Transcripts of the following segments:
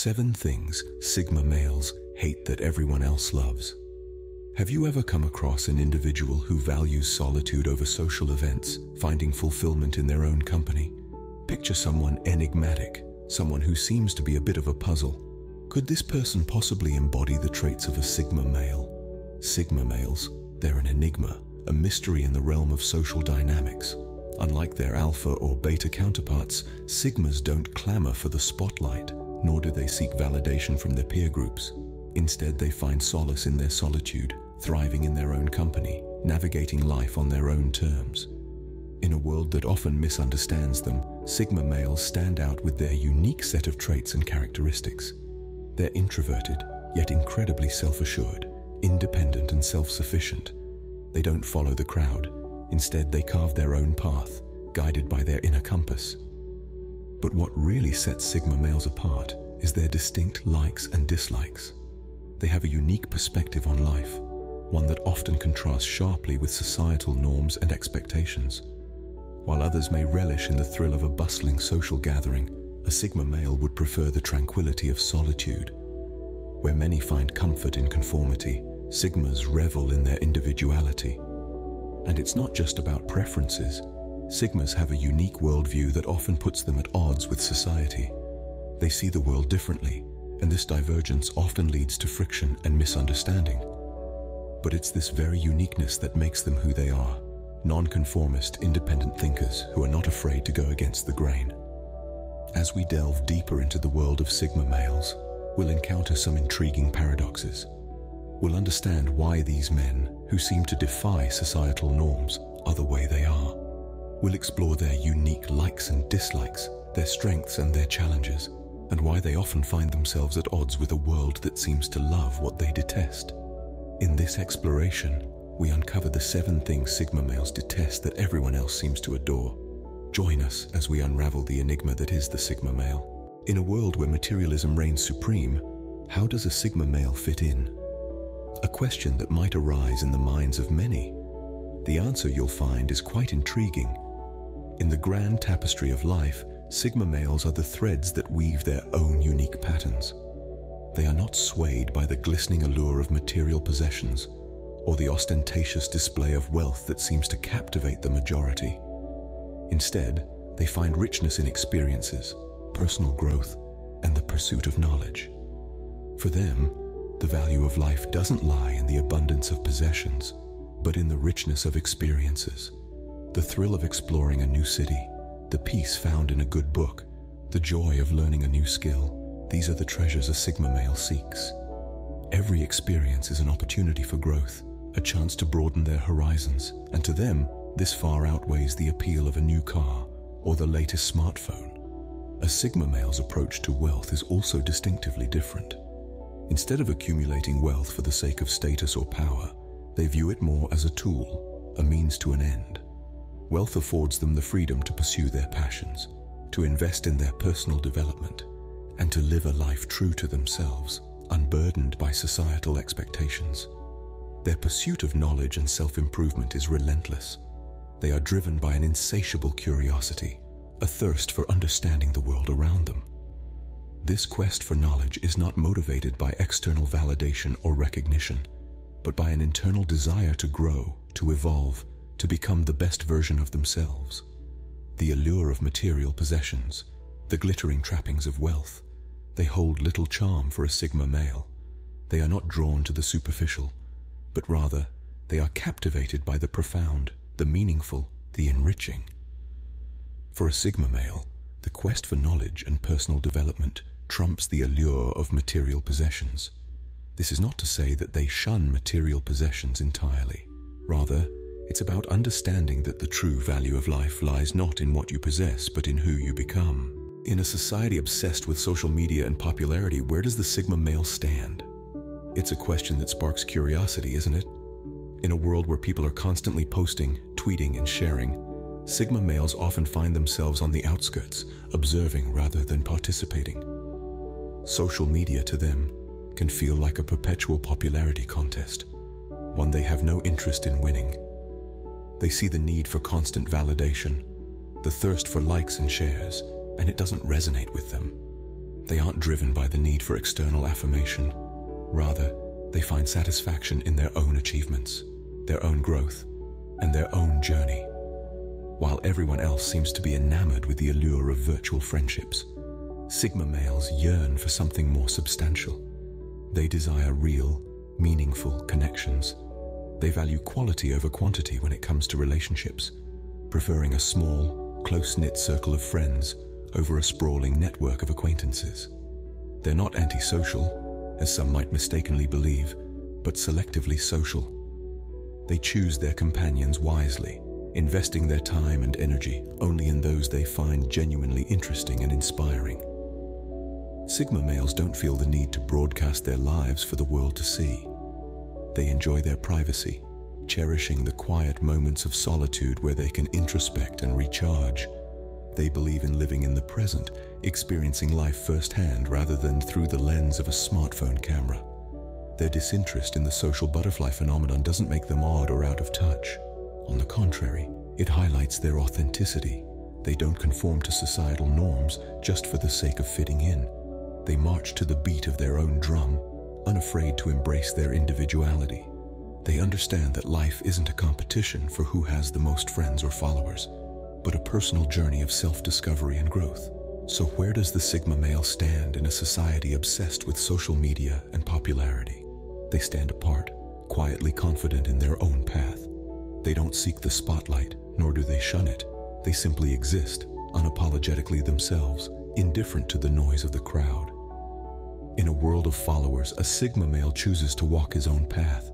7 things Sigma males hate that everyone else loves. Have you ever come across an individual who values solitude over social events, finding fulfillment in their own company? Picture someone enigmatic, someone who seems to be a bit of a puzzle. Could this person possibly embody the traits of a Sigma male? Sigma males, they're an enigma, a mystery in the realm of social dynamics. Unlike their alpha or beta counterparts, Sigmas don't clamor for the spotlight, nor do they seek validation from their peer groups. Instead, they find solace in their solitude, thriving in their own company, navigating life on their own terms. In a world that often misunderstands them, Sigma males stand out with their unique set of traits and characteristics. They're introverted, yet incredibly self-assured, independent and self-sufficient. They don't follow the crowd. Instead, they carve their own path, guided by their inner compass. But what really sets Sigma males apart is their distinct likes and dislikes. They have a unique perspective on life, one that often contrasts sharply with societal norms and expectations. While others may relish in the thrill of a bustling social gathering, a Sigma male would prefer the tranquility of solitude. Where many find comfort in conformity, Sigmas revel in their individuality. And it's not just about preferences. Sigmas have a unique worldview that often puts them at odds with society. They see the world differently, and this divergence often leads to friction and misunderstanding. But it's this very uniqueness that makes them who they are, non-conformist, independent thinkers who are not afraid to go against the grain. As we delve deeper into the world of Sigma males, we'll encounter some intriguing paradoxes. We'll understand why these men, who seem to defy societal norms, are the way they are. We'll explore their unique likes and dislikes, their strengths and their challenges, and why they often find themselves at odds with a world that seems to love what they detest. In this exploration, we uncover the 7 things Sigma males detest that everyone else seems to adore. Join us as we unravel the enigma that is the Sigma male. In a world where materialism reigns supreme, how does a Sigma male fit in? A question that might arise in the minds of many. The answer you'll find is quite intriguing. In the grand tapestry of life, Sigma males are the threads that weave their own unique patterns. They are not swayed by the glistening allure of material possessions or the ostentatious display of wealth that seems to captivate the majority. Instead, they find richness in experiences, personal growth, and the pursuit of knowledge. For them, the value of life doesn't lie in the abundance of possessions, but in the richness of experiences. The thrill of exploring a new city, the peace found in a good book, the joy of learning a new skill, these are the treasures a Sigma male seeks. Every experience is an opportunity for growth, a chance to broaden their horizons, and to them, this far outweighs the appeal of a new car or the latest smartphone. A Sigma male's approach to wealth is also distinctively different. Instead of accumulating wealth for the sake of status or power, they view it more as a tool, a means to an end. Wealth affords them the freedom to pursue their passions, to invest in their personal development, and to live a life true to themselves, unburdened by societal expectations. Their pursuit of knowledge and self-improvement is relentless. They are driven by an insatiable curiosity, a thirst for understanding the world around them. This quest for knowledge is not motivated by external validation or recognition, but by an internal desire to grow, to evolve, to become the best version of themselves. The allure of material possessions, the glittering trappings of wealth, they hold little charm for a Sigma male. They are not drawn to the superficial, but rather, they are captivated by the profound, the meaningful, the enriching. For a Sigma male, the quest for knowledge and personal development trumps the allure of material possessions. This is not to say that they shun material possessions entirely. Rather, it's about understanding that the true value of life lies not in what you possess, but in who you become. In a society obsessed with social media and popularity, where does the Sigma male stand? It's a question that sparks curiosity, isn't it? In a world where people are constantly posting, tweeting, and sharing, Sigma males often find themselves on the outskirts, observing rather than participating. Social media to them can feel like a perpetual popularity contest, one they have no interest in winning. They see the need for constant validation, the thirst for likes and shares, and it doesn't resonate with them. They aren't driven by the need for external affirmation. Rather, they find satisfaction in their own achievements, their own growth, and their own journey. While everyone else seems to be enamored with the allure of virtual friendships, Sigma males yearn for something more substantial. They desire real, meaningful connections. They value quality over quantity when it comes to relationships, preferring a small, close-knit circle of friends over a sprawling network of acquaintances. They're not antisocial, as some might mistakenly believe, but selectively social. They choose their companions wisely, investing their time and energy only in those they find genuinely interesting and inspiring. Sigma males don't feel the need to broadcast their lives for the world to see. They enjoy their privacy, cherishing the quiet moments of solitude where they can introspect and recharge. They believe in living in the present, experiencing life firsthand rather than through the lens of a smartphone camera. Their disinterest in the social butterfly phenomenon doesn't make them odd or out of touch. On the contrary, it highlights their authenticity. They don't conform to societal norms just for the sake of fitting in. They march to the beat of their own drum, unafraid to embrace their individuality. They understand that life isn't a competition for who has the most friends or followers, but a personal journey of self-discovery and growth. So where does the Sigma male stand in a society obsessed with social media and popularity? They stand apart, quietly confident in their own path. They don't seek the spotlight, nor do they shun it. They simply exist, unapologetically themselves, indifferent to the noise of the crowd. In a world of followers, a Sigma male chooses to walk his own path.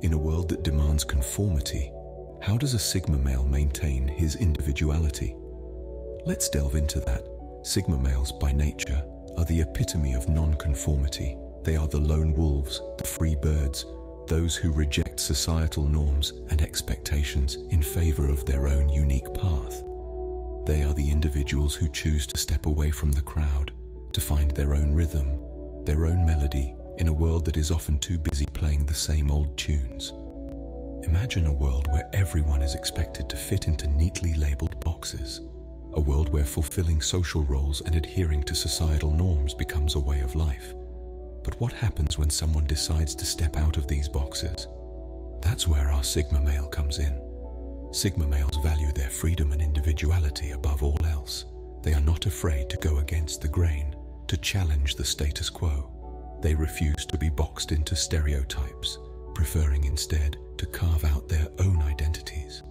In a world that demands conformity, how does a Sigma male maintain his individuality? Let's delve into that. Sigma males, by nature, are the epitome of non-conformity. They are the lone wolves, the free birds, those who reject societal norms and expectations in favor of their own unique path. They are the individuals who choose to step away from the crowd, to find their own rhythm, their own melody, in a world that is often too busy playing the same old tunes. Imagine a world where everyone is expected to fit into neatly labeled boxes. A world where fulfilling social roles and adhering to societal norms becomes a way of life. But what happens when someone decides to step out of these boxes? That's where our Sigma male comes in. Sigma males value their freedom and individuality above all else. They are not afraid to go against the grain, to challenge the status quo. They refuse to be boxed into stereotypes, preferring instead to carve out their own identities.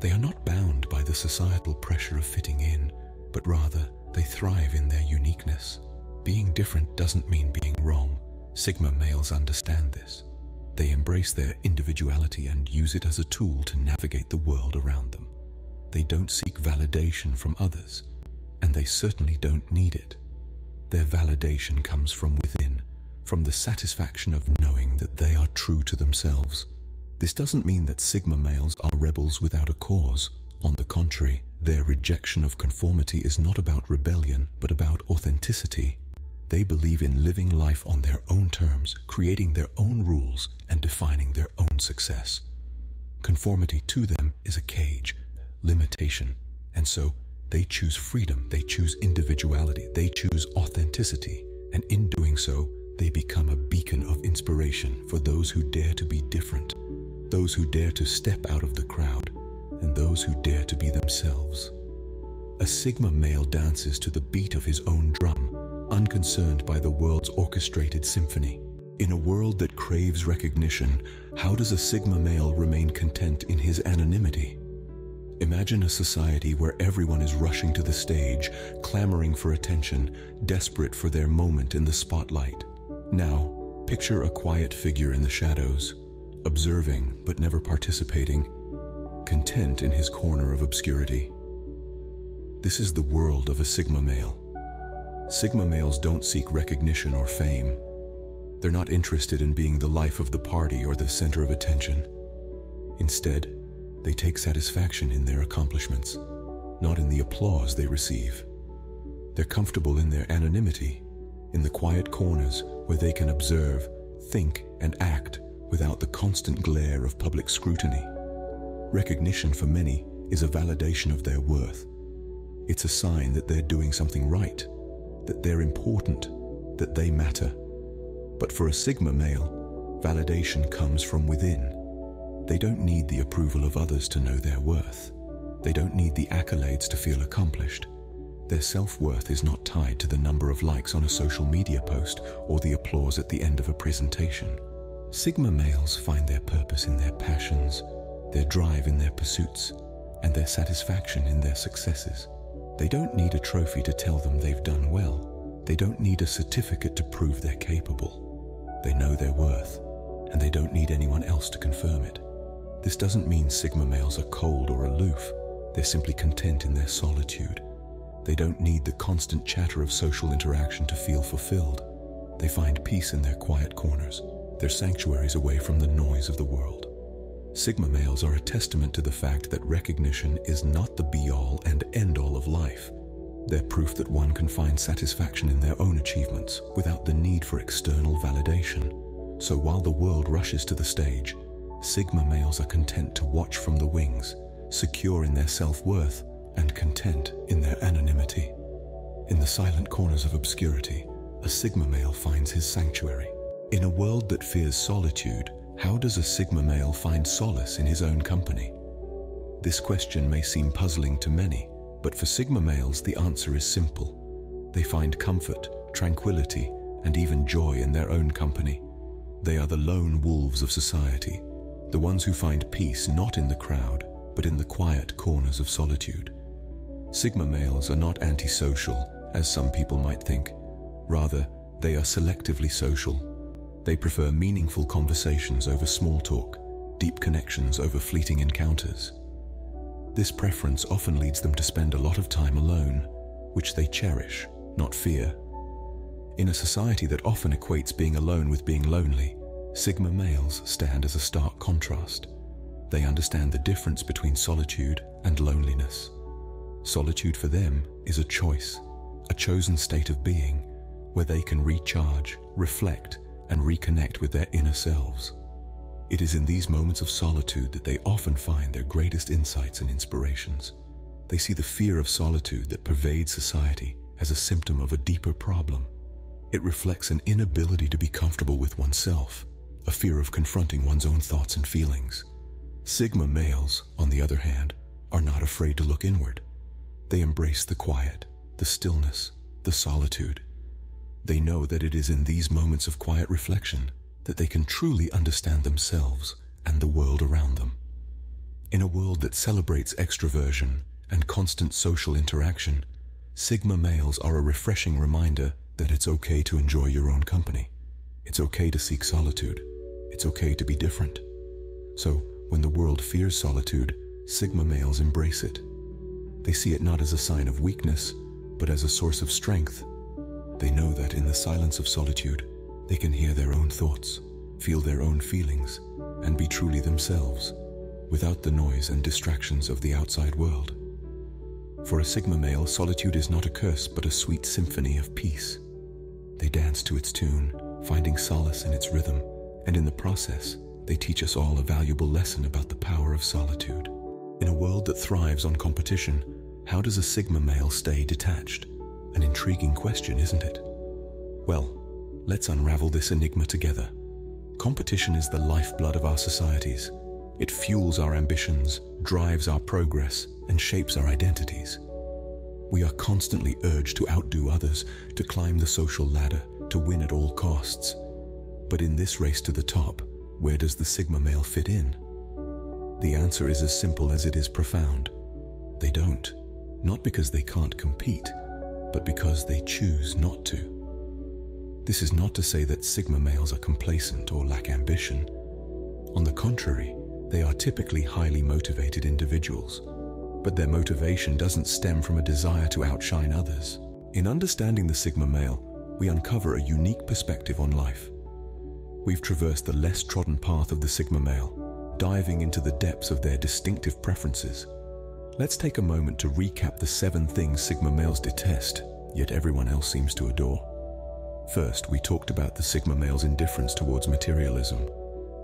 They are not bound by the societal pressure of fitting in, but rather they thrive in their uniqueness. Being different doesn't mean being wrong. Sigma males understand this. They embrace their individuality and use it as a tool to navigate the world around them. They don't seek validation from others, and they certainly don't need it. Their validation comes from within, from the satisfaction of knowing that they are true to themselves. This doesn't mean that Sigma males are rebels without a cause. On the contrary, their rejection of conformity is not about rebellion, but about authenticity. They believe in living life on their own terms, creating their own rules, and defining their own success. Conformity to them is a cage, limitation, and so they choose freedom, they choose individuality, they choose authenticity, and in doing so, they become a beacon of inspiration for those who dare to be different, those who dare to step out of the crowd, and those who dare to be themselves. A Sigma male dances to the beat of his own drum, unconcerned by the world's orchestrated symphony. In a world that craves recognition, how does a Sigma male remain content in his anonymity? Imagine a society where everyone is rushing to the stage, clamoring for attention, desperate for their moment in the spotlight. Now, picture a quiet figure in the shadows, observing but never participating, content in his corner of obscurity. This is the world of a Sigma male. Sigma males don't seek recognition or fame. They're not interested in being the life of the party or the center of attention. Instead, they take satisfaction in their accomplishments, not in the applause they receive. They're comfortable in their anonymity, in the quiet corners where they can observe, think, and act without the constant glare of public scrutiny. Recognition for many is a validation of their worth. It's a sign that they're doing something right, that they're important, that they matter. But for a Sigma male, validation comes from within. They don't need the approval of others to know their worth. They don't need the accolades to feel accomplished. Their self-worth is not tied to the number of likes on a social media post or the applause at the end of a presentation. Sigma males find their purpose in their passions, their drive in their pursuits, and their satisfaction in their successes. They don't need a trophy to tell them they've done well. They don't need a certificate to prove they're capable. They know their worth, and they don't need anyone else to confirm it. This doesn't mean Sigma males are cold or aloof. They're simply content in their solitude. They don't need the constant chatter of social interaction to feel fulfilled. They find peace in their quiet corners, their sanctuaries away from the noise of the world. Sigma males are a testament to the fact that recognition is not the be-all and end-all of life. They're proof that one can find satisfaction in their own achievements without the need for external validation. So while the world rushes to the stage, Sigma males are content to watch from the wings, secure in their self-worth and content in their anonymity. In the silent corners of obscurity, a Sigma male finds his sanctuary. In a world that fears solitude, how does a Sigma male find solace in his own company? This question may seem puzzling to many, but for Sigma males the answer is simple. They find comfort, tranquility, and even joy in their own company. They are the lone wolves of society, the ones who find peace not in the crowd, but in the quiet corners of solitude. Sigma males are not antisocial, as some people might think. Rather, they are selectively social. They prefer meaningful conversations over small talk, deep connections over fleeting encounters. This preference often leads them to spend a lot of time alone, which they cherish, not fear. In a society that often equates being alone with being lonely, Sigma males stand as a stark contrast. They understand the difference between solitude and loneliness. Solitude for them is a choice, a chosen state of being, where they can recharge, reflect, and reconnect with their inner selves. It is in these moments of solitude that they often find their greatest insights and inspirations. They see the fear of solitude that pervades society as a symptom of a deeper problem. It reflects an inability to be comfortable with oneself, a fear of confronting one's own thoughts and feelings. Sigma males, on the other hand, are not afraid to look inward. They embrace the quiet, the stillness, the solitude. They know that it is in these moments of quiet reflection that they can truly understand themselves and the world around them. In a world that celebrates extroversion and constant social interaction, Sigma males are a refreshing reminder that it's okay to enjoy your own company. It's okay to seek solitude. It's okay to be different. So, when the world fears solitude, Sigma males embrace it. They see it not as a sign of weakness, but as a source of strength. They know that in the silence of solitude, they can hear their own thoughts, feel their own feelings, and be truly themselves, without the noise and distractions of the outside world. For a Sigma male, solitude is not a curse, but a sweet symphony of peace. They dance to its tune, finding solace in its rhythm, and in the process, they teach us all a valuable lesson about the power of solitude. In a world that thrives on competition, how does a Sigma male stay detached? An intriguing question, isn't it? Well, let's unravel this enigma together. Competition is the lifeblood of our societies. It fuels our ambitions, drives our progress, and shapes our identities. We are constantly urged to outdo others, to climb the social ladder, to win at all costs. But in this race to the top, where does the Sigma male fit in? The answer is as simple as it is profound. They don't. Not because they can't compete, but because they choose not to. This is not to say that Sigma males are complacent or lack ambition. On the contrary, they are typically highly motivated individuals. But their motivation doesn't stem from a desire to outshine others. In understanding the Sigma male, we uncover a unique perspective on life. We've traversed the less trodden path of the Sigma male, diving into the depths of their distinctive preferences. Let's take a moment to recap the 7 things Sigma males detest, yet everyone else seems to adore. First, we talked about the Sigma male's indifference towards materialism.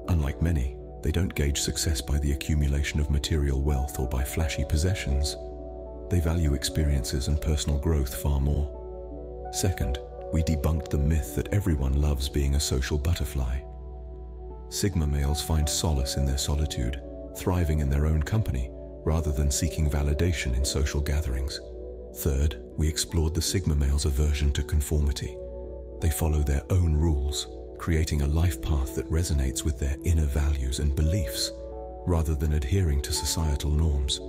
Unlike many, they don't gauge success by the accumulation of material wealth or by flashy possessions. They value experiences and personal growth far more. Second, we debunked the myth that everyone loves being a social butterfly. Sigma males find solace in their solitude, thriving in their own company, rather than seeking validation in social gatherings. Third, we explored the Sigma males' aversion to conformity. They follow their own rules, creating a life path that resonates with their inner values and beliefs, rather than adhering to societal norms.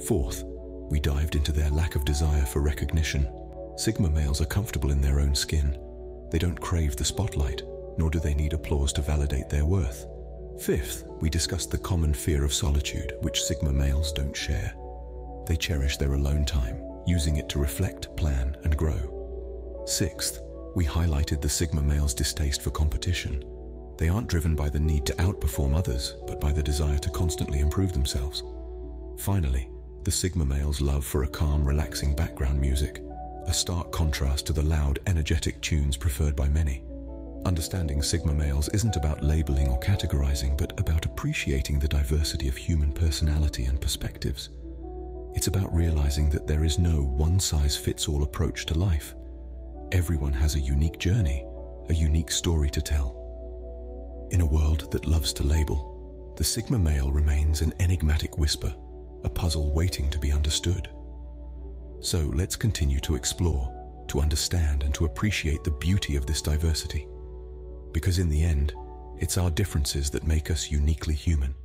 Fourth, we dived into their lack of desire for recognition. Sigma males are comfortable in their own skin. They don't crave the spotlight, nor do they need applause to validate their worth. Fifth, we discussed the common fear of solitude, which Sigma males don't share. They cherish their alone time, using it to reflect, plan, and grow. Sixth, we highlighted the Sigma males' distaste for competition. They aren't driven by the need to outperform others, but by the desire to constantly improve themselves. Finally, the Sigma males' love for a calm, relaxing background music, a stark contrast to the loud, energetic tunes preferred by many. Understanding Sigma males isn't about labeling or categorizing, but about appreciating the diversity of human personality and perspectives. It's about realizing that there is no one-size-fits-all approach to life. Everyone has a unique journey, a unique story to tell. In a world that loves to label, the Sigma male remains an enigmatic whisper, a puzzle waiting to be understood. So let's continue to explore, to understand and to appreciate the beauty of this diversity. Because in the end, it's our differences that make us uniquely human.